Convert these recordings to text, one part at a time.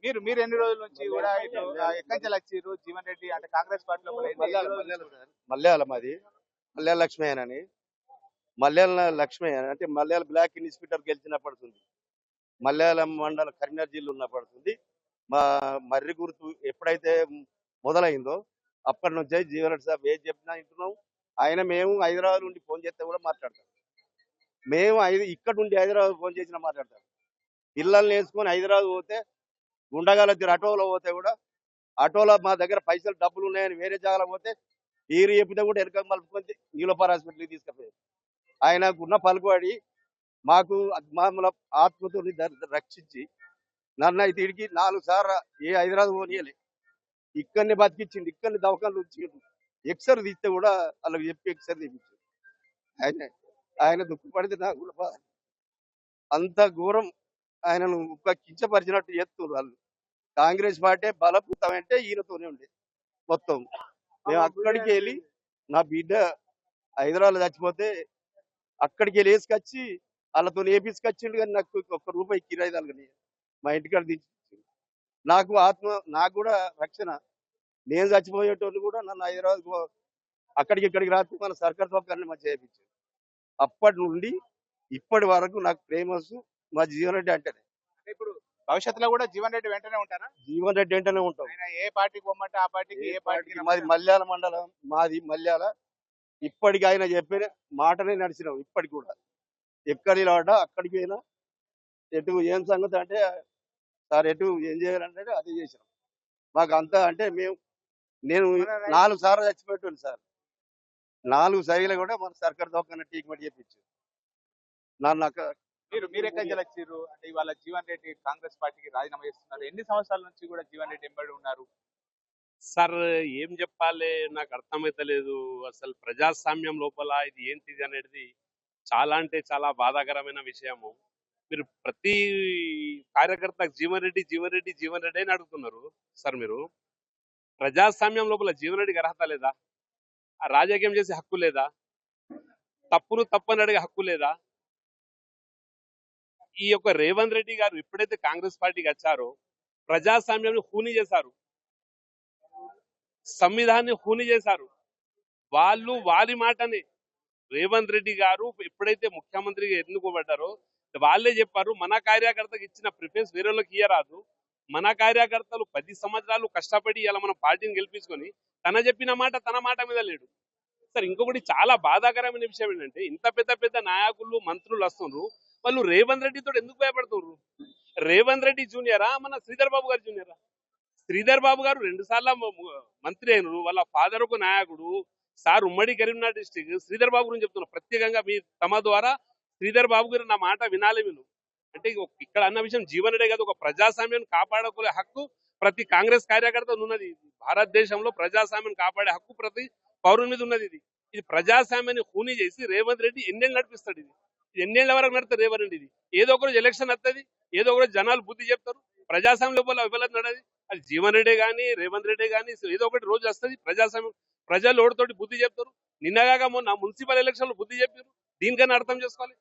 మీరు మీరు ఎన్ని రోజుల నుంచి కూడా ఇటు ఎక్కడి నుంచి వచ్చిర్రు జీవన్ రెడ్డి అంటే కాంగ్రెస్ పార్టీలో కూడా మల్యాల మాది మల్యాల లక్ష్మయ్య అని మల్యాల లక్ష్మయ్య అంటే మల్యాల బ్లాక్ ఇన్స్పెక్టర్ గెలిచినప్పటిది మల్యాల మండల కరీంనగర్ జిల్లా ఉన్నప్పటిది మా మర్రి గుర్తు ఎప్పుడైతే మొదలైందో అప్పటి నుంచే జీవన్ రెడ్డి సాబ్ ఏం చెప్పినా వింటున్నాం. ఆయన మేము హైదరాబాద్ నుండి ఫోన్ చేస్తే కూడా మాట్లాడతాం. మేము ఇక్కడ నుండి హైదరాబాద్ ఫోన్ చేసినా మాట్లాడతాం. పిల్లల్ని వేసుకొని హైదరాబాద్ పోతే గుండగాల ఆటోలో పోతే కూడా ఆటోలో మా దగ్గర పైసలు డబ్బులు ఉన్నాయని వేరే జాగాలో పోతే ఈరు చెప్పితే కూడా వెనక మలుపుకొని నీలోపార్ హాస్పిటల్కి తీసుకుపోయారు. ఆయనకున్న పలుకుబడి మాకు మామూలు ఆత్మతో రక్షించి నన్ను అయితే ఇడికి 4 సార్లు ఏ హైదరాబాద్ పోనీయలే, ఇక్కడనే బతికించింది, ఇక్కడనే దవాఖానలు ఉంచిండు. ఎక్సర్ తీస్తే కూడా వాళ్ళకి చెప్పి ఎక్సర్ తీపించాడు. ఆయన దుఃఖపడితే నాకు కూడా బాధ. అంత ఘోరం ఆయనను కించపరిచినట్టు చేస్తున్నారు వాళ్ళు. కాంగ్రెస్ పార్టీ బలపూతం అంటే ఈయనతోనే ఉండే మొత్తం. మేము అక్కడికి వెళ్ళి నా బిడ్డ హైదరాబాద్ చచ్చిపోతే అక్కడికి వెళ్ళి వేసుకొచ్చి వాళ్ళతో వేపించుకొచ్చిండు. కానీ నాకు ఒక్క రూపాయి కిరాయి తలగని మా ఇంటికాడ దించి నాకు నాకు కూడా రక్షణ. నేను చచ్చిపోయేటోళ్ళు కూడా నన్ను హైదరాబాద్ ఇక్కడికి రాత్రి మన సర్కార్ సౌకర్యాన్ని మంచిగా చేయించారు. అప్పటి నుండి ఇప్పటి వరకు నాకు ప్రేమస్ మా జీవన్ రెడ్డి అంటేనే. ఇప్పుడు భవిష్యత్తులో కూడా జీవన్ రెడ్డి వెంటనే ఉంటారా? జీవన్ రెడ్డి వెంటనే ఉంటాం. ఆయన ఏ పార్టీకి పోమంటే ఆ పార్టీకి, ఏ పార్టీకి. మాది మల్యాల మండలం, మాది మల్యాల. ఇప్పటికి ఆయన చెప్పిన మాటనే నడిచినాం. ఇప్పటికి కూడా ఎక్కడికి రావడా అక్కడికి పోయినా ఎటు ఏం సంగతి అంటే సార్ ఎటు ఏం చేయాలంటే అదే చేసినాం. మాకు అంతా అంటే నేను 4 సార్లు చచ్చిపెట్టాను సార్. 4 సార్లు కూడా మన సర్కార్ దవాఖాన ట్రీట్మెంట్ చేయించారు. మీరు ఎక్కడి నుంచి వచ్చిర్రు అంటే ఇవాళ జీవన్ రెడ్డి కాంగ్రెస్ పార్టీకి రాజీనామా చేస్తున్నారు. ఎన్ని సంవత్సరాల నుంచి కూడా జీవన్ రెడ్డి ఎంబడి ఉన్నారు? సార్ ఏం చెప్పాలి నాకు అర్థమైతలేదు. అసలు ప్రజాస్వామ్యం లోపల ఇది ఏంటిది అనేది చాలా అంటే చాలా బాధాకరమైన విషయము. మీరు ప్రతి కార్యకర్త జీవన్ రెడ్డి జీవన్ రెడ్డి జీవన్ రెడ్డి అని అడుగుతున్నారు సార్. మీరు ప్రజాస్వామ్యం లోపల జీవన్ రెడ్డికి అర్హత లేదా? ఆ రాజకీయం చేసే హక్కు లేదా? తప్పును తప్పని అడిగే హక్కు లేదా? ఈ యొక్క రేవంత్ రెడ్డి గారు ఎప్పుడైతే కాంగ్రెస్ పార్టీకి వచ్చారో ప్రజాస్వామ్యాన్ని హూని చేశారు, సంవిధానాన్ని హూని చేశారు. వాళ్ళు వారి మాటని రేవంత్ రెడ్డి గారు ఎప్పుడైతే ముఖ్యమంత్రిగా ఎన్నుకోబడ్డారో వాళ్ళే చెప్పారు, మన కార్యకర్తకు ఇచ్చిన ప్రిఫరెన్స్ వేరే వాళ్ళకి ఇయ్యరాదు. మన కార్యకర్తలు 10 సంవత్సరాలు కష్టపడి ఇలా మన పార్టీని గెలిపించుకొని తన చెప్పిన మాట తన మాట మీద లేడు సార్. ఇంకొకటి చాలా బాధాకరమైన విషయం ఏంటంటే ఇంత పెద్ద పెద్ద నాయకులు మంత్రులు వస్తున్నారు, వాళ్ళు రేవంత్ రెడ్డితో ఎందుకు భయపడుతున్నారు? రేవంత్ రెడ్డి జూనియరా మన శ్రీధర్ బాబు గారు జూనియరా? శ్రీధర్ బాబు గారు 2 సార్లు మంత్రి అయినరు. వాళ్ళ ఫాదర్ ఒక నాయకుడు సార్. ఉమ్మడి కరీంనగర్ డిస్టిక్ శ్రీధర్ బాబు గురించి చెప్తున్నారు ప్రత్యేకంగా. మీ తమ ద్వారా శ్రీధర్ బాబు గారు నా మాట వినాలి. అంటే ఇక్కడ అన్న విషయం జీవన్ రెడ్డి కాదు, ఒక ప్రజాస్వామ్యాన్ని కాపాడుకునే హక్కు ప్రతి కాంగ్రెస్ కార్యకర్త ఉన్నది. భారతదేశంలో ప్రజాస్వామ్యాన్ని కాపాడే హక్కు ప్రతి పౌరుని మీద ఉన్నది. ఇది ప్రజాస్వామ్యాన్ని హూని చేసి రేవంత్ రెడ్డి ఎన్నేళ్ళు నడిపిస్తాడు? ఇది ఎన్నేళ్ల వరకు నడుతుంది రేవంత్ రెడ్డి? ఏదో ఒకరోజు ఎలక్షన్ వస్తుంది, ఏదో ఒకరోజు జనాలు బుద్ధి చెప్తారు. ప్రజాస్వామ్యం లోపల విఫలత నడది. అది జీవన్ రెడ్డి కానీ రేవంత్ రెడ్డి కానీ ఏదో ఒకటి రోజు వస్తుంది. ప్రజాస్వామ్యం ప్రజలు ఓడితోటి బుద్ధి చెప్తారు. నిన్నగాక మొన్న మున్సిపల్ ఎలక్షన్లు బుద్ధి చెప్పారు. దీనికన్నా అర్థం చేసుకోవాలి.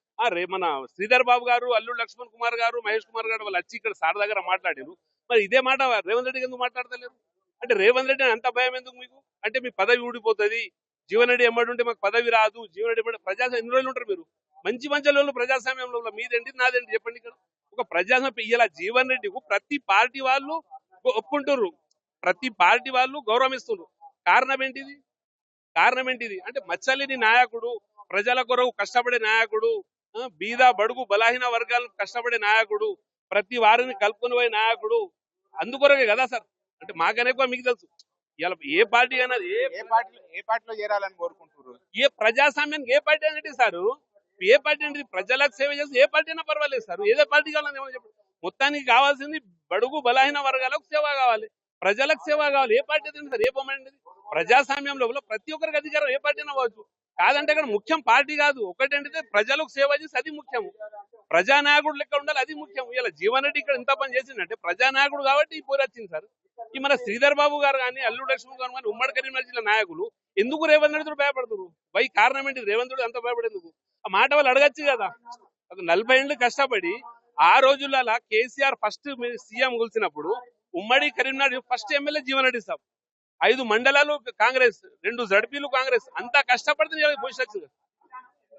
మన శ్రీధర్ బాబు గారు, అల్లు లక్ష్మణ్ కుమార్ గారు, మహేష్ కుమార్ గారు వాళ్ళు వచ్చి ఇక్కడ సార్ దగ్గర మాట్లాడారు. మరి ఇదే మాట రేవంత్ రెడ్డి ఎందుకు మాట్లాడతలేరు? అంటే రేవంత్ రెడ్డి అంత భయం ఎందుకు మీకు? అంటే మీ పదవి ఊడిపోతుంది, జీవన్ రెడ్డి ఎమ్మడి ఉంటే మాకు పదవి రాదు. జీవన్ రెడ్డి ప్రజాస్వామ్యం ఎన్ని రోజులు ఉంటారు మీరు? మంచి వాళ్ళు ప్రజాస్వామ్యంలో మీదేంటి నాదేంటి చెప్పండి. ఇక్కడ ఒక ప్రజాస్వామ్యం ఇలా జీవన్ రెడ్డికు ప్రతి పార్టీ వాళ్ళు ఒప్పుకుంటున్నారు, ప్రతి పార్టీ వాళ్ళు గౌరవిస్తున్నారు. కారణం ఏంటిది? అంటే మచ్చలేని నాయకుడు, ప్రజల కొరకు కష్టపడే నాయకుడు, బీద బడుగు బలహీన వర్గాలను కష్టపడే నాయకుడు, ప్రతి వారిని కలుపుకొని పోయే నాయకుడు. అందుకొరకే కదా సార్. అంటే మాకనే మీకు తెలుసు ఇలా ఏ పార్టీ అయినా ఏ పార్టీలో చేరాలని కోరుకుంటున్నారు. ఏ ప్రజాస్వామ్యానికి ఏ పార్టీ అనేది సారు? ఏ పార్టీ అనేది ప్రజలకు సేవ చేస్తే ఏ పార్టీ అయినా పర్వాలేదు సార్. ఏదో పార్టీ కావాలని ఏమో చెప్పండి. మొత్తానికి కావాల్సింది బడుగు బలహీన వర్గాలకు సేవ కావాలి, ప్రజలకు సేవ కావాలి. ఏ పార్టీ అయితే సార్? ఏ బొమ్మ ప్రజాస్వామ్యంలో ప్రతి ఒక్కరికి అధికారం ఏ పార్టీ అయినా అవ్వచ్చు. కాదంటే అక్కడ ముఖ్యం పార్టీ కాదు, ఒకటంటే ప్రజలకు సేవ చేసి అది ముఖ్యము. ప్రజానాయకుడు లెక్క ఉండాలి, అది ముఖ్యం. ఇలా జీవన్ రెడ్డి ఇక్కడ ఇంత పని చేసిందంటే ప్రజానాయకుడు కాబట్టి ఈ పోరు వచ్చింది సార్. ఈ మన శ్రీధర్ బాబు గారు కానీ, అల్లు లక్ష్మణ్ గారు కానీ, ఉమ్మడి కరీంనగర్ జిల్లా నాయకులు ఎందుకు రేవంత్ రెడ్డితో భయపడుతున్నారు? వై కారణం ఏంటి? రేవంత్ రెడ్డి అంత భయపడేందుకు? ఆ మాట వాళ్ళు అడగచ్చు కదా. 40 ఏళ్ళు కష్టపడి ఆ రోజులలో కేసీఆర్ ఫస్ట్ సీఎం కూల్చినప్పుడు ఉమ్మడి కరీంనగర్ ఫస్ట్ ఎమ్మెల్యే జీవన్ రెడ్డి సాబ్, 5 మండలాలు కాంగ్రెస్, 2 జడ్పీలు కాంగ్రెస్, అంతా కష్టపడితే పొజిషన్ వచ్చింది.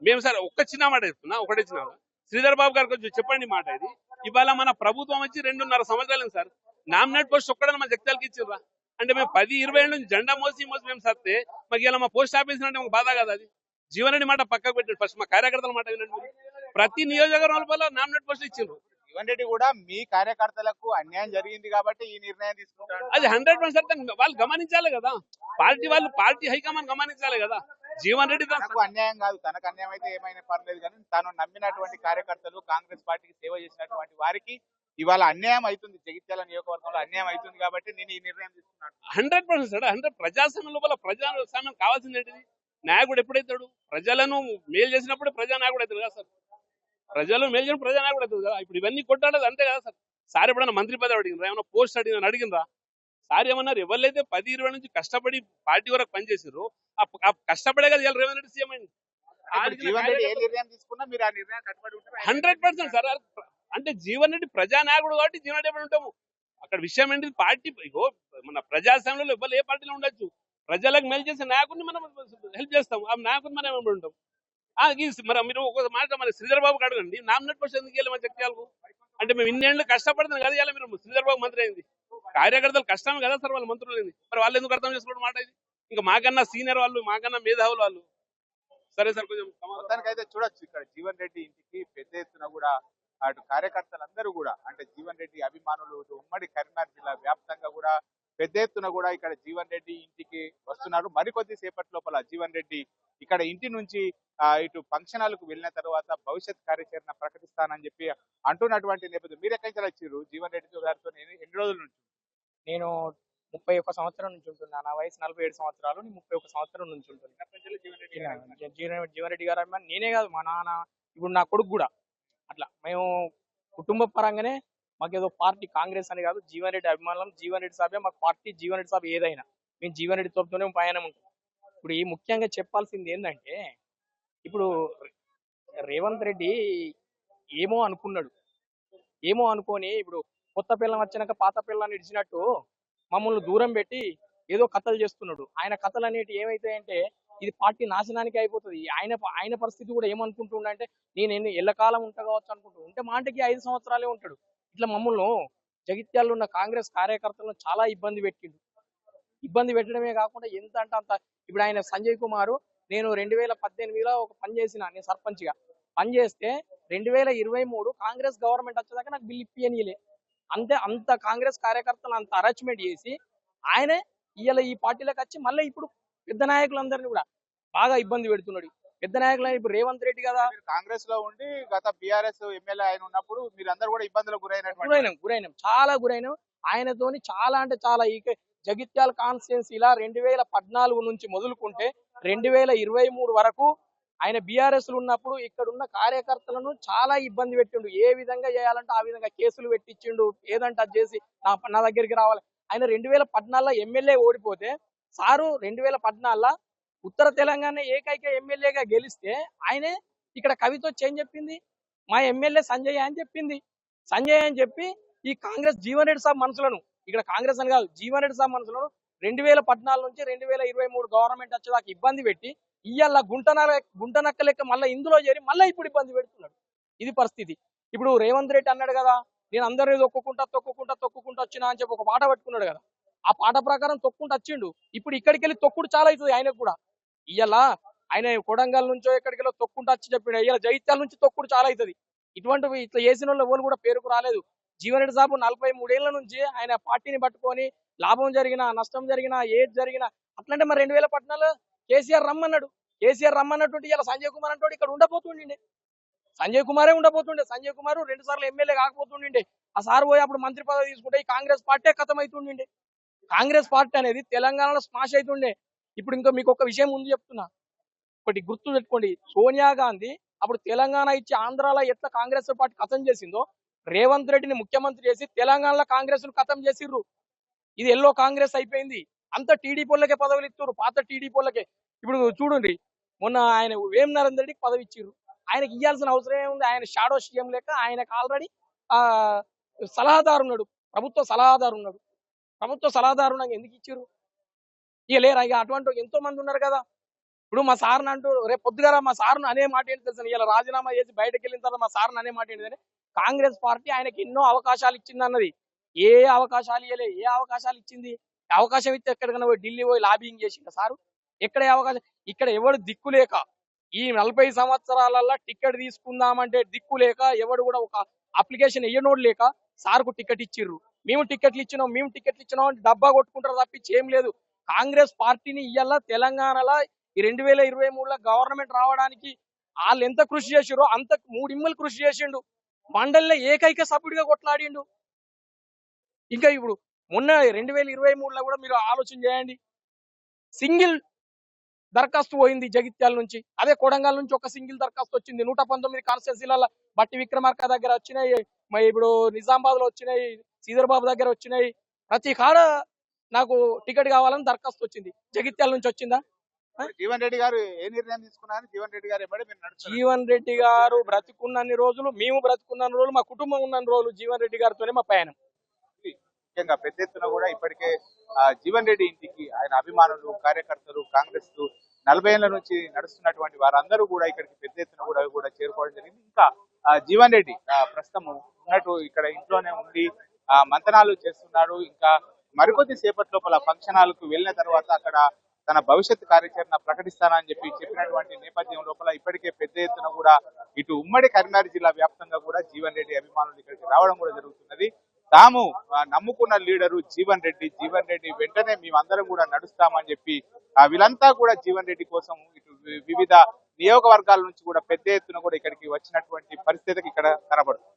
మేము సార్ ఒక్క చిన్న మాట చెప్తున్నా, ఒకటే చిన్న మాట. శ్రీధర్ బాబు గారు కొంచెం చెప్పండి మాట ఇది. ఇవాళ మన ప్రభుత్వం వచ్చి 2.5 సంవత్సరాలు సార్, నామినేట్ పోస్ట్ ఒక్కడన్నా మన జగిత్యాలకి ఇచ్చిర్రా? అంటే మేము 10-20 ఏళ్ళ నుంచి జెండా మోసి మేము సత్తే మాకు ఇలా మా పోస్ట్ ఆఫీస్ అంటే మాకు బాధ కదా అది. జీవన్ రెడ్డి మాట పక్కకు పెట్టండి, ఫస్ట్ మా కార్యకర్తల మాట వినండి మీరు. ప్రతి నియోజకవర్గం వల్ల నామినేట్ పోస్ట్ ఇచ్చిండ్రు. జీవన్ రెడ్డి కూడా మీ కార్యకర్తలకు అన్యాయం జరిగింది కాబట్టి ఈ నిర్ణయం తీసుకుంటాడు. అది 100% వాళ్ళు గమనించాలి కదా, పార్టీ హైకమాండ్ గమనించాలి కదా. జీవన్ రెడ్డి తనకు అన్యాయం కాదు, తనకు అన్యాయం అయితే ఏమైనా పర్లేదు, కానీ తాను నమ్మినటువంటి కార్యకర్తలు, కాంగ్రెస్ పార్టీకి సేవ చేసినటువంటి వారికి ఇవాళ అన్యాయం అవుతుంది, జగిత్యాల నియోజకవర్గంలో అన్యాయం అవుతుంది కాబట్టి నేను ఈ నిర్ణయం తీసుకున్నాను. 100% సార్, 100 ప్రజాస్వామ్యం లోపల ప్రజాస్వామ్యం కావాల్సింది ఏంటిది? నాయకుడు ఎప్పుడైతాడు? ప్రజలను మేలు చేసినప్పుడే ప్రజానాయకుడు అవుతాడు కదా సార్. ప్రజలను మేలు చేసిన ప్రజానాయకుడు అవుతుంది కదా. ఇప్పుడు ఇవన్నీ కొట్టాడదు అంతే కదా సార్. సార్ ఎప్పుడైనా మంత్రి పదవి అడిగినరా, ఏమైనా పోస్ట్ అడిగినరా? సార్ ఏమన్నారు, ఎవరైతే 10-20 నుంచి కష్టపడి పార్టీ వరకు పనిచేసారు ఆ కష్టపడే కదా ఇలా రేవంత్ రెడ్డి సీఎం అయింది. ఇప్పుడు జీవన్ రెడ్డి ఏ నిర్ణయం తీసుకున్నా మీరు ఆ నిర్ణయం కట్టుబడి ఉంటారు. 100% సార్. అంటే జీవన్ రెడ్డి ప్రజానాయకుడు కాబట్టి జీవన్ రెడ్డి ఎప్పుడు ఉంటాము. అక్కడ విషయం ఏంటి, పార్టీ ఇగో మన ప్రజాస్వామ్యంలో ఎవరు ఏ పార్టీలో ఉండొచ్చు, ప్రజలకు మేలు చేసే నాయకుడిని మనం హెల్ప్ చేస్తాం, ఆ నాయకుడిని మనం ఏమి ఉంటాం. మరి మీరు ఒక మాట మరి శ్రీధర్ బాబుకి అడగండి, నామినేట్ పోస్ట్ ఎందుకు వెళ్ళి మన జగిత్యాలకు? అంటే మేము ఇన్నేళ్ళు కష్టపడుతున్నాం కదా, ఇలా మీరు శ్రీధర్ బాబు మంత్రి అయింది, కార్యకర్తలు కష్టం కదా సార్, వాళ్ళ మంత్రులు అయింది. మరి వాళ్ళు ఎందుకు అర్థం చేసుకోవడం మాట ఇది? ఇంకా మాకన్నా సీనియర్ వాళ్ళు, మాకన్నా మేధావులు వాళ్ళు. సరే సార్, కొంచెం మొత్తానికి అయితే చూడొచ్చు, ఇక్కడ జీవన్ రెడ్డి ఇంటికి పెద్ద ఎత్తున కూడా అటు కార్యకర్తలందరూ కూడా, అంటే జీవన్ రెడ్డి అభిమానులు ఉమ్మడి కరీంనగర్ జిల్లా వ్యాప్తంగా కూడా పెద్ద ఎత్తున కూడా ఇక్కడ జీవన్ రెడ్డి ఇంటికి వస్తున్నారు. మరికొద్ది సేపటి లోపల జీవన్ రెడ్డి ఇక్కడ ఇంటి నుంచి ఇటు ఫంక్షన్ హాల్కు వెళ్ళిన తర్వాత భవిష్యత్ కార్యాచరణ ప్రకటిస్తానని చెప్పి అంటున్నటువంటి నేపథ్యం. మీరు ఎక్కడి నుంచి వచ్చారు జీవన్ రెడ్డి గారితో ఎన్ని రోజుల నుంచి? నేను 31 సంవత్సరం నుంచి ఉంటున్నా. నా వయసు 47 సంవత్సరాలు. నేను 31 సంవత్సరం నుంచి ఉంటున్నా. జీవన్ రెడ్డి గారు అభిమాని నేనే కాదు, మా నాన్న, ఇప్పుడు నా కొడుకు కూడా అట్లా. మేము కుటుంబ పరంగానే మాకేదో పార్టీ కాంగ్రెస్ అని కాదు, జీవన్ రెడ్డి అభిమానులం. జీవన్ రెడ్డి సాబే మాకు పార్టీ, జీవన్ రెడ్డి సాబ్ ఏదైనా మేము జీవన్ రెడ్డి తోపుతోనే పయనం ఉంటాం. ఇప్పుడు ఈ ముఖ్యంగా చెప్పాల్సింది ఏంటంటే, ఇప్పుడు రేవంత్ రెడ్డి ఏమో అనుకున్నాడు, ఏమో అనుకొని ఇప్పుడు కొత్త పిల్లం వచ్చినాక పాత పిల్లాన్ని ఇడిచినట్టు మమ్మల్ని దూరం పెట్టి ఏదో కథలు చేస్తున్నాడు. ఆయన కథలు అనేవి ఏమైతాయంటే ఇది పార్టీ నాశనానికి అయిపోతుంది. ఆయన పరిస్థితి కూడా ఏమనుకుంటుండంటే, నేను ఎల్లకాలం ఉంటా కావచ్చు అనుకుంటూ ఉంటే మాటకి 5 సంవత్సరాలే ఉంటాడు. ఇట్లా మమ్మల్ని జగిత్యాల్లో ఉన్న కాంగ్రెస్ కార్యకర్తలను చాలా ఇబ్బంది పెట్టిండు. ఇబ్బంది పెట్టడమే కాకుండా ఎంత అంటే అంత. ఇప్పుడు ఆయన సంజయ్ కుమార్, నేను 2018లో ఒక పని చేసిన, నేను సర్పంచ్గా పనిచేస్తే 2023 కాంగ్రెస్ గవర్నమెంట్ వచ్చేదాకా నాకు బిల్ ఇప్పియనియలే. అంత కాంగ్రెస్ కార్యకర్తలు అంత అరేంజ్మెంట్ చేసి ఆయనే ఇవాళ ఈ పార్టీలోకి వచ్చి మళ్ళీ ఇప్పుడు పెద్ద నాయకులందరినీ కూడా బాగా ఇబ్బంది పెడుతున్నాడు. పెద్ద నాయకులు ఇప్పుడు రేవంత్ రెడ్డి కదా, కాంగ్రెస్ లో ఉండి గత బీఆర్ఎస్ ఎమ్మెల్యే ఆయన ఉన్నప్పుడు మీరు అందరు కూడా ఇబ్బందులకు గురైనాం, చాలా గురైనాం. ఆయనతోని చాలా అంటే చాలా. ఈ జగిత్యాల కాన్స్టిట్యున్సీలా 2014 నుంచి మొదలుకుంటే 2023 వరకు ఆయన బీఆర్ఎస్ లో ఉన్నప్పుడు ఇక్కడ ఉన్న కార్యకర్తలను చాలా ఇబ్బంది పెట్టిండు. ఏ విధంగా చేయాలంటే ఆ విధంగా కేసులు పెట్టించిండు, ఏదంటే అది చేసి నా దగ్గరికి రావాలి. ఆయన 2014లో ఎమ్మెల్యే ఓడిపోతే సారు 2014లో ఉత్తర తెలంగాణ ఏకైక ఎమ్మెల్యేగా గెలిస్తే ఆయనే ఇక్కడ కవితో చేంజ్ చెప్పింది, మా ఎమ్మెల్యే సంజయ్ అని చెప్పింది. సంజయ్ అని చెప్పి ఈ కాంగ్రెస్ జీవన్ రెడ్డి సాబ్ మనసులను, ఇక్కడ కాంగ్రెస్ అని కాదు జీవన్ రెడ్డి సాబ్ మనసులను 2014 నుంచి 2023 గవర్నమెంట్ వచ్చేదాకా ఇబ్బంది పెట్టి ఇవాళ గుంటనక్క లెక్క మళ్ళీ ఇందులో చేరి మళ్ళీ ఇప్పుడు ఇబ్బంది పెడుతున్నాడు. ఇది పరిస్థితి. ఇప్పుడు రేవంత్ రెడ్డి అన్నాడు కదా, నేను అందరినీ తొక్కుకుంటా వచ్చినా అని చెప్పి ఒక పాట పట్టుకున్నాడు కదా, ఆ పాట ప్రకారం తొక్కుంటూ వచ్చిండు. ఇప్పుడు ఇక్కడికి వెళ్ళి తొక్కుడు చాలా అవుతుంది ఆయనకు కూడా. ఇవాళ ఆయన కొడంగల్ నుంచో ఎక్కడికి వెళ్ళి తొక్కుంటూ వచ్చి చెప్పిన, ఇవాళ జగిత్యాల నుంచి తొక్కుడు చాలా అవుతుంది. ఇటువంటివి ఇట్లా చేసిన వాళ్ళు ఎవరు కూడా పేరుకు రాలేదు. జీవన్ రెడ్డి సాబు 43 ఏళ్ల నుంచి ఆయన పార్టీని పట్టుకొని లాభం జరిగినా నష్టం జరిగినా ఏది జరిగినా అట్లంటే మరి 2014లో కేసీఆర్ రమ్మన్నటువంటి ఇలా సంజయ్ కుమార్ అంటే ఇక్కడ ఉండబోతుండే, సంజయ్ కుమారే ఉండబోతుండే. సంజయ్ కుమార్ 2 సార్లు ఎమ్మెల్యే కాకపోతుండే. ఆ సార్ పోయి అప్పుడు మంత్రి పదవి తీసుకుంటే ఈ కాంగ్రెస్ పార్టీ ఖతం అవుతుండే. కాంగ్రెస్ పార్టీ అనేది తెలంగాణలో స్మాష్ అవుతుండే. ఇప్పుడు ఇంకా మీకు ఒక విషయం ముందు చెప్తున్నా, ఒకటి గుర్తు పెట్టుకోండి. సోనియా గాంధీ అప్పుడు తెలంగాణ ఇచ్చి ఆంధ్రాలో ఎట్లా కాంగ్రెస్ పార్టీ ఖతం చేసిందో, రేవంత్ రెడ్డిని ముఖ్యమంత్రి చేసి తెలంగాణలో కాంగ్రెస్ ను ఖతం చేసిర్రు. ఇది ఎల్లో కాంగ్రెస్ అయిపోయింది. అంత టీడీపీ వాళ్ళకే పదవులు ఇస్తారు, పాత టీడీపీ వాళ్ళకే. ఇప్పుడు చూడండి, మొన్న ఆయన వేం నరేందర్ రెడ్డికి పదవి ఇచ్చిర్రు. ఆయనకి ఇవ్వాల్సిన అవసరం ఏముంది? ఆయన షాడో సీఎం లెక్క ఆయనకు ఆల్రెడీ ఆ సలహాదారు ఉన్నాడు, ప్రభుత్వ సలహాదారు ఉన్నాడు. ప్రభుత్వ సలహాదారు నాకు ఎందుకు ఇచ్చారు? ఇక లేరా? ఇక అటువంటి ఎంతో మంది ఉన్నారు కదా. ఇప్పుడు మా సార్ని అంటూ రేపు పొద్దుగాల మా సార్ను అనే మాట ఏంటి తెలుసా, ఇలా రాజీనామా చేసి బయటకు వెళ్ళిన తర్వాత మా సార్ని అనే మాట ఏంటిదంటే, కాంగ్రెస్ పార్టీ ఆయనకి ఎన్నో అవకాశాలు ఇచ్చింది అన్నది. ఏ అవకాశాలు ఇవ్వలే. ఏ అవకాశాలు ఇచ్చింది? అవకాశం ఇస్తే ఎక్కడికైనా పోయి ఢిల్లీ పోయి లాబింగ్ చేసిండ సారు? ఎక్కడ అవకాశం? ఇక్కడ ఎవడు దిక్కు లేక ఈ 40 సంవత్సరాలలో టికెట్ తీసుకుందామంటే దిక్కు లేక ఎవడు కూడా ఒక అప్లికేషన్ ఎయ్యనోడు లేక సార్కు టికెట్ ఇచ్చిర్రు. మేము టికెట్లు ఇచ్చినాం అంటే డబ్బా కొట్టుకుంటారు తప్పించి ఏం లేదు. కాంగ్రెస్ పార్టీని ఇయ్యాల తెలంగాణలో ఈ 2023లో గవర్నమెంట్ రావడానికి వాళ్ళు ఎంత కృషి చేసిరో అంత మూడిమ్మలు కృషి చేసిండు. మండలిలో ఏకైక సభ్యుడిగా కొట్లాడిండు. ఇంకా ఇప్పుడు మొన్న 2023లో కూడా మీరు ఆలోచన చేయండి, సింగిల్ దరఖాస్తు పోయింది జగిత్యాల నుంచి. అదే కొడంగల్ నుంచి ఒక సింగిల్ దరఖాస్తు వచ్చింది. 119 కాన్స్టిట్యూన్సీలలో బట్టి విక్రమార్క దగ్గర వచ్చినాయి, మరి ఇప్పుడు నిజామాబాద్ లో వచ్చినాయి, శ్రీధర్ బాబు దగ్గర వచ్చినాయి. ప్రతి కాడ నాకు టికెట్ కావాలని దరఖాస్తు వచ్చింది. జగిత్యాల నుంచి వచ్చిందా? జీవన్ రెడ్డి గారు ఏ నిర్ణయం తీసుకున్నారు? జీవన్ రెడ్డి గారు ఎప్పటి మీరు నడుస్తున్నారు? జీవన్ రెడ్డి గారు బ్రతుకున్నన్ని రోజులు, మేము బ్రతుకున్న రోజులు, మా కుటుంబం ఉన్న రోజులు జీవన్ రెడ్డి గారితోనే మా పయనం. ముఖ్యంగా పెద్ద ఎత్తున కూడా ఇప్పటికే జీవన్ రెడ్డి ఇంటికి ఆయన అభిమానులు, కార్యకర్తలు, కాంగ్రెస్ 40 ఏళ్ల నుంచి నడుస్తున్నటువంటి వారందరూ కూడా ఇక్కడికి పెద్ద ఎత్తున కూడా చేరుకోవడం జరిగింది. ఇంకా జీవన్ రెడ్డి ప్రస్తుతం ఉన్నట్టు ఇక్కడ ఇంట్లోనే ఉండి మంతనాలు చేస్తున్నాడు. ఇంకా మరికొద్ది సేపటి లోపల ఫంక్షన్ హాల్ కు వెళ్ళిన తర్వాత అక్కడ తన భవిష్యత్ కార్యాచరణ ప్రకటిస్తానని చెప్పినటువంటి నేపథ్యం లోపల ఇప్పటికే పెద్ద ఎత్తున కూడా ఇటు ఉమ్మడి కరీంనగర్ జిల్లా వ్యాప్తంగా కూడా జీవన్ రెడ్డి అభిమానులు ఇక్కడికి రావడం కూడా జరుగుతున్నది. తాము నమ్ముకున్న లీడరు జీవన్ రెడ్డి వెంటనే మేమందరం కూడా నడుస్తామని చెప్పి వీళ్ళంతా కూడా జీవన్ రెడ్డి కోసం ఇటు వివిధ నియోజకవర్గాల నుంచి కూడా పెద్ద ఎత్తున కూడా ఇక్కడికి వచ్చినటువంటి పరిస్థితికి ఇక్కడ కనబడుతుంది.